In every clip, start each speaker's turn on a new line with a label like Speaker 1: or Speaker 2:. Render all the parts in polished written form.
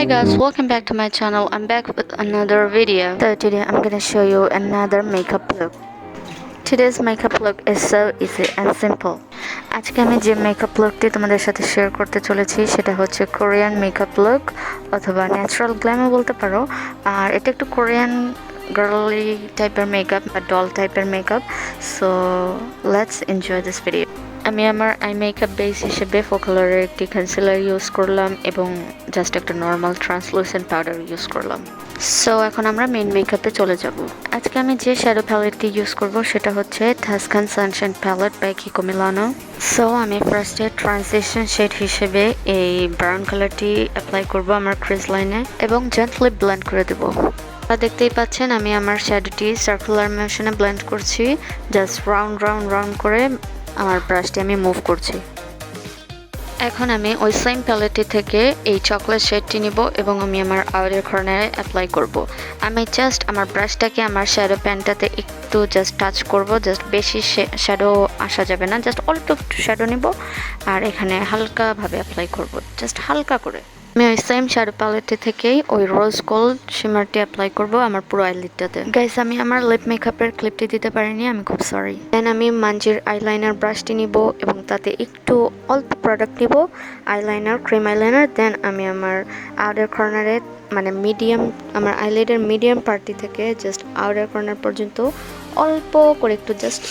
Speaker 1: Hi guys, welcome back to my channel. I'm back with another video. So today I'm gonna show you another makeup look. Today's makeup look is so easy and simple. আজকে আমি যে makeup লুকটি তোমাদের সাথে share করতে চলেছি সেটা হচ্ছে Korean makeup look অথবা ন্যাচারাল গ্ল্যামও বলতে পারো। আর এটা একটু কোরিয়ান গার্লি টাইপের মেকআপ বা ডল টাইপের makeup. So let's enjoy this video. আমি আমার আই মেকআপ বেস হিসেবে ফোকালারের একটি কনসিলার ইউজ করলাম এবং জাস্ট একটা নর্মাল ট্রান্সলুসেন্ট পাউডার ইউজ করলাম। সো এখন আমরা মেন মেকআপে চলে যাব। আজকে আমি যে শ্যাডো প্যালেটটি ইউজ করব সেটা হচ্ছে Tuscan sunshine palette by Kiko Milano. So আমি ফার্স্টে ট্রানজিশন শেড হিসেবে এই ব্রাউন কালারটি অ্যাপ্লাই করব আমার ক্রিজ লাইনে এবং জেন্টলি ব্লেন্ড করে দেবো। দেখতেই পাচ্ছেন আমি আমার শ্যাডোটি সার্কুলার মোশনে ব্লেন্ড করছি, জাস্ট রাউন্ড করে আমার ব্রাশটি আমি মুভ করছি। এখন আমি ওই সেম প্যালেটটি থেকে এই চকলেট শেডটি নিব এবং আমি আমার আউটার কর্নারে অ্যাপ্লাই করব। আমি জাস্ট আমার ব্রাশটাকে আমার শ্যাডো প্যানটাতে একটু জাস্ট টাচ করব, জাস্ট বেশি শ্যাডো আসা যাবে না, জাস্ট অল্প একটু শ্যাডো নিব আর এখানে হালকাভাবে অ্যাপ্লাই করব, জাস্ট হালকা করে। আমি ওই সেম শ্যাডো প্যালেটটি থেকেই ওই রোজ গোল্ড শিমারটি অ্যাপ্লাই করব আমার পুরো আইলিডটাতে। গাইস, আমি আমার লিপ মেকআপের ক্লিপটি দিতে পারিনি, আমি খুব সরি। দেন আমি মাঞ্জির আইলাইনার ব্রাশটি নিব এবং তাতে একটু অল্প প্রোডাক্ট নিব, আইলাইনার, ক্রিম আইলাইনার। দেন আমি আমার আউটার কর্নারে মানে মিডিয়াম, আমার আইলিডের মিডিয়াম পার্টি থেকে জাস্ট আউটার কর্নার পর্যন্ত অল্প করে একটু জাস্ট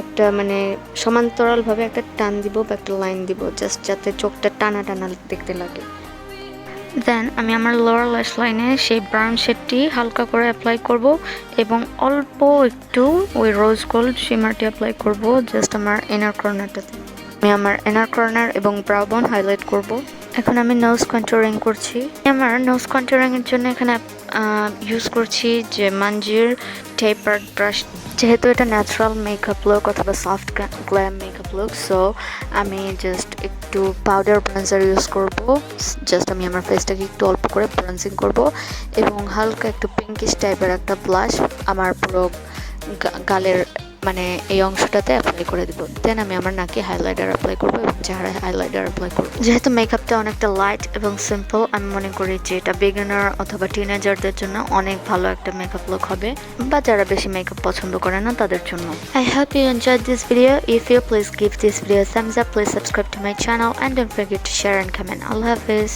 Speaker 1: একটা মানে সমান্তরালভাবে একটা টান দিব বা একটা লাইন দিব, জাস্ট যাতে চোখটা টানা টানা দেখতে লাগে। দেন আমি আমার লোয়ার ল্যাশ লাইনে সেই ব্রাউন শেডটি হালকা করে অ্যাপ্লাই করব এবং অল্প একটু ওই রোজ গোল্ড শিমারটি অ্যাপ্লাই করব জাস্ট আমার ইনার কর্নারটাতে। আমি আমার ইনার কর্নার এবং ব্রাউ বোন হাইলাইট করব। এখন আমি নোজ কন্টুরিং করছি। আমার নোজ কন্টুরিংয়ের জন্য এখানে ইউজ করছি যে মাঞ্জির টেপার্ড ব্রাশ। যেহেতু এটা ন্যাচারাল মেকআপ লুক অথবা soft glam makeup look, so আমি জাস্ট একটু পাউডার ব্রঞ্জার ইউজ করব। জাস্ট আমি আমার ফেসটাকে একটু অল্প করে ব্রঞ্জিং করব এবং হালকা একটু পিঙ্কিশ টাইপের একটা ব্লাশ আমার পুরো গালের মানে এই অংশটাতে অ্যাপ্লাই করে দেবো। দেন আমি আমার নাকে হাইলাইটার অ্যাপ্লাই করবো এবং চেহারায় হাইলাইটার অ্যাপ্লাই করবো। যেহেতু মেকআপটা অনেকটা লাইট এবং সিম্পল, আমি মনে করি যে এটা বিগিনার অথবা টিনেজারদের জন্য অনেক ভালো একটা মেকআপ লুক হবে, বা যারা বেশি মেকআপ পছন্দ করে না তাদের জন্য। I hope you enjoyed this video. If you please give this video a thumbs up, please subscribe to my channel and don't forget to share and comment. Allah Hafiz.